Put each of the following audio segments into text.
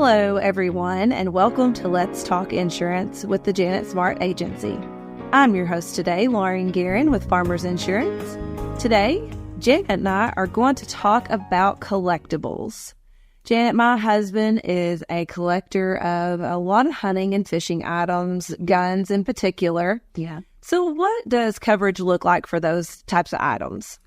Hello, everyone, and welcome to Let's Talk Insurance with the Janet Smart Agency. I'm your host today, Lauren Guerin with Farmers Insurance. Today, Janet and I are going to talk about collectibles. Janet, my husband, is a collector of a lot of hunting and fishing items, guns in particular. Yeah. So what does coverage look like for those types of items?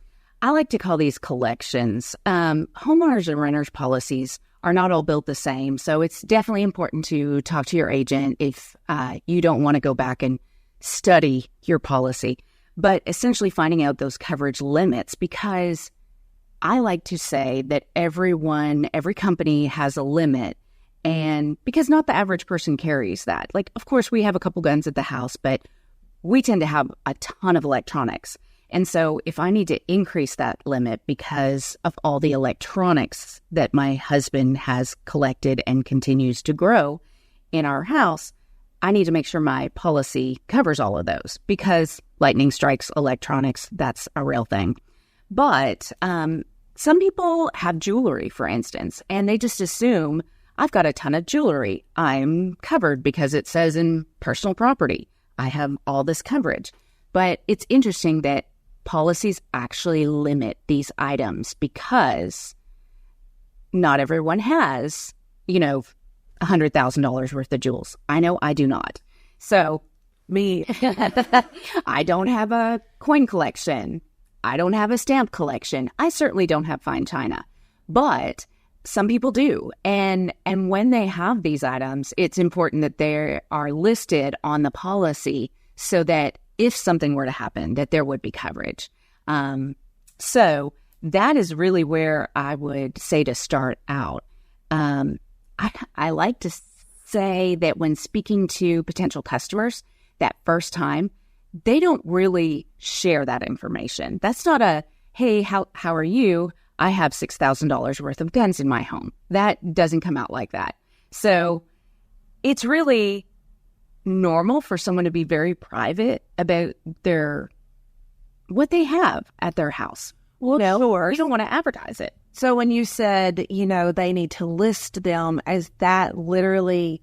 I like to call these collections. Homeowners and renters policies are not all built the same. So it's definitely important to talk to your agent if you don't want to go back and study your policy, but essentially finding out those coverage limits, because I like to say that every company has a limit, and because not the average person carries that. Like, of course, we have a couple guns at the house, but we tend to have a ton of electronics. And so if I need to increase that limit because of all the electronics that my husband has collected and continues to grow in our house, I need to make sure my policy covers all of those, because lightning strikes electronics, that's a real thing. But some people have jewelry, for instance, and they just assume I've got a ton of jewelry. I'm covered because it says in personal property, I have all this coverage. But it's interesting that policies actually limit these items because not everyone has, $100,000 worth of jewels. I know I do not. So me, I don't have a coin collection. I don't have a stamp collection. I certainly don't have fine china, but some people do. And when they have these items, it's important that they are listed on the policy so that if something were to happen, that there would be coverage. So that is really where I would say to start out. I like to say that when speaking to potential customers that first time, they don't really share that information. That's not a, hey, how are you? I have $6,000 worth of guns in my home. That doesn't come out like that. So it's really normal for someone to be very private about what they have at their house. Well, sure. You don't want to advertise it. So when you said, they need to list them, is that literally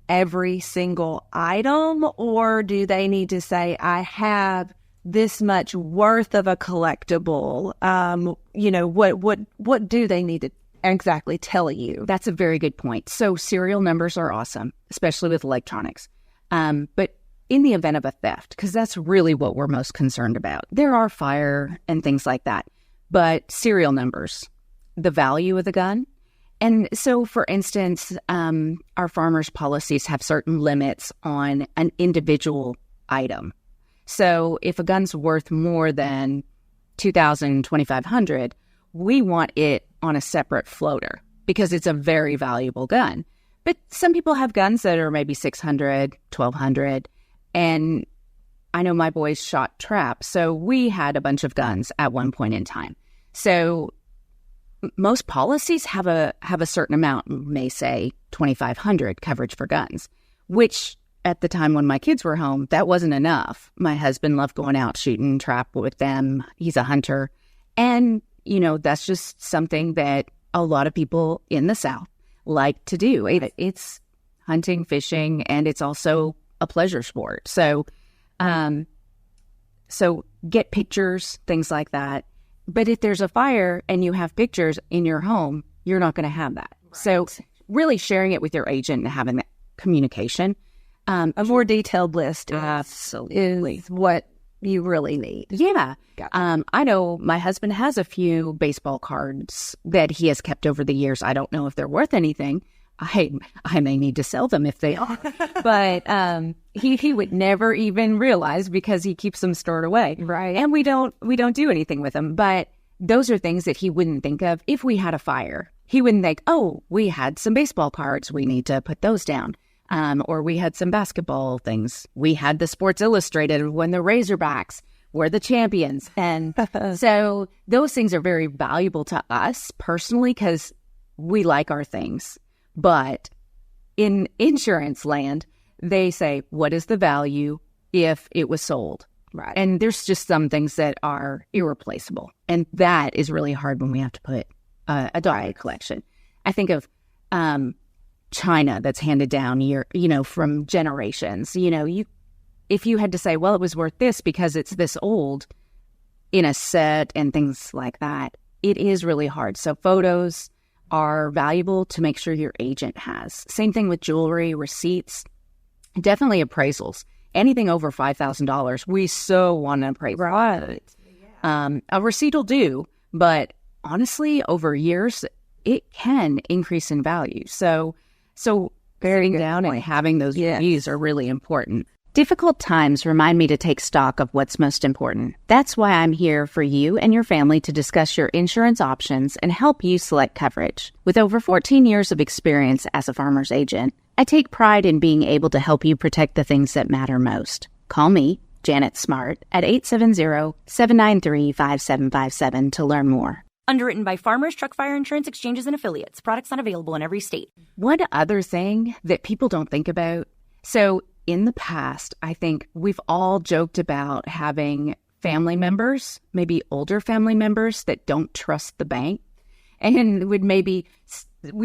every single item, or do they need to say, I have this much worth of a collectible? What do they need to exactly tell you? That's a very good point. So serial numbers are awesome, especially with electronics. But in the event of a theft, because that's really what we're most concerned about, there are fire and things like that, but serial numbers, the value of the gun. And so, for instance, our farmers' policies have certain limits on an individual item. So if a gun's worth more than $2,000, $2,500, we want it on a separate floater because it's a very valuable gun. But some people have guns that are maybe $600, $1,200. And I know my boys shot trap, so we had a bunch of guns at one point in time. So most policies have a certain amount, may say $2,500 coverage for guns, which at the time when my kids were home, that wasn't enough. My husband loved going out shooting trap with them. He's a hunter. And, that's just something that a lot of people in the South like to do. It's hunting, fishing, and it's also a pleasure sport. So get pictures, things like that. But if there's a fire and you have pictures in your home, you're not going to have that. Right. So really sharing it with your agent and having that communication. A more detailed list absolutely is what you really need. Yeah. I know my husband has a few baseball cards that he has kept over the years. I don't know if they're worth anything. I may need to sell them if they are, but he would never even realize because he keeps them stored away. Right. And we don't do anything with them. But those are things that he wouldn't think of if we had a fire. He wouldn't think, oh, we had some baseball cards, we need to put those down. Or we had some basketball things. We had the Sports Illustrated when the Razorbacks were the champions. And so those things are very valuable to us personally because we like our things. But in insurance land, they say, what is the value if it was sold? Right. And there's just some things that are irreplaceable. And that is really hard when we have to put a dog collection. I think of china that's handed down from generations. If you had to say, well, it was worth this because it's this old in a set and things like that, it is really hard. So photos are valuable to make sure your agent has. Same thing with jewelry, receipts, definitely appraisals. Anything over $5,000, we so want an appraisal. Right. A receipt will do, but honestly, over years, it can increase in value. So bearing down and having those reviews are really important. Difficult times remind me to take stock of what's most important. That's why I'm here for you and your family to discuss your insurance options and help you select coverage. With over 14 years of experience as a Farmers agent, I take pride in being able to help you protect the things that matter most. Call me, Janet Smart, at 870-793-5757 to learn more. Underwritten by Farmers Truck Fire Insurance Exchanges and Affiliates. Products not available in every state. One other thing that people don't think about. So in the past, I think we've all joked about having family members, maybe older family members that don't trust the bank. And we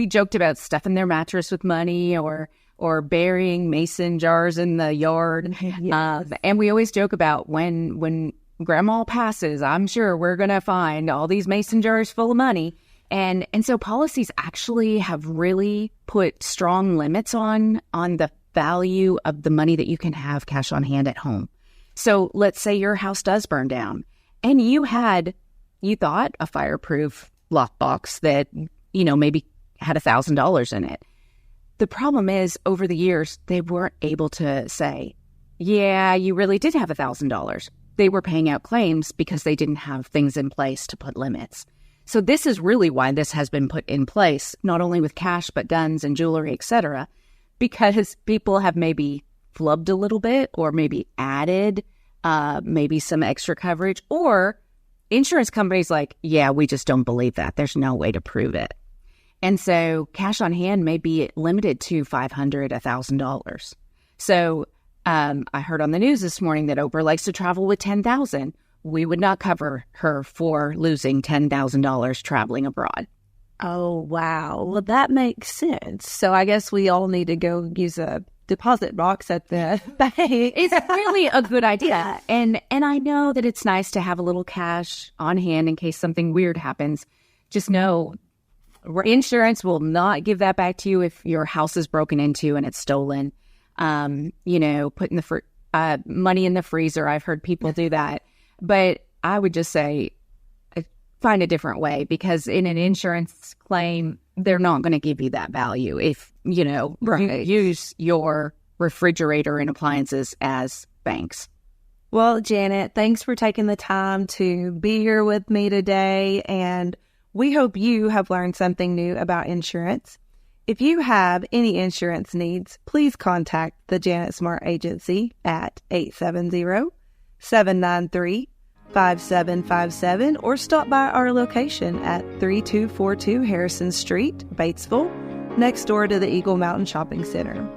joked about stuffing their mattress with money or burying mason jars in the yard. Yes. And we always joke about when grandma passes, I'm sure we're going to find all these mason jars full of money. And so policies actually have really put strong limits on the value of the money that you can have cash on hand at home. So let's say your house does burn down and you thought a fireproof lockbox that, maybe had $1,000 in it. The problem is over the years, they weren't able to say, yeah, you really did have $1,000. They were paying out claims because they didn't have things in place to put limits. So this is really why this has been put in place, not only with cash, but guns and jewelry, etc., because people have maybe flubbed a little bit or maybe added maybe some extra coverage, or insurance companies like, yeah, we just don't believe that. There's no way to prove it. And so cash on hand may be limited to $500, $1,000. So I heard on the news this morning that Oprah likes to travel with $10,000. We would not cover her for losing $10,000 traveling abroad. Oh, wow. Well, that makes sense. So I guess we all need to go use a deposit box at the bank. It's really a good idea. And I know that it's nice to have a little cash on hand in case something weird happens. Just know insurance will not give that back to you if your house is broken into and it's stolen. Putting the money in the freezer. I've heard people do that. But I would just say, find a different way, because in an insurance claim, they're not going to give you that value if, you use your refrigerator and appliances as banks. Well, Janet, thanks for taking the time to be here with me today, and we hope you have learned something new about insurance. If you have any insurance needs, please contact the Janet Smart Agency at 870-793-5757 or stop by our location at 3242 Harrison Street, Batesville, next door to the Eagle Mountain Shopping Center.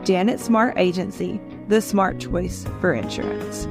Janet Smart Agency, the smart choice for insurance.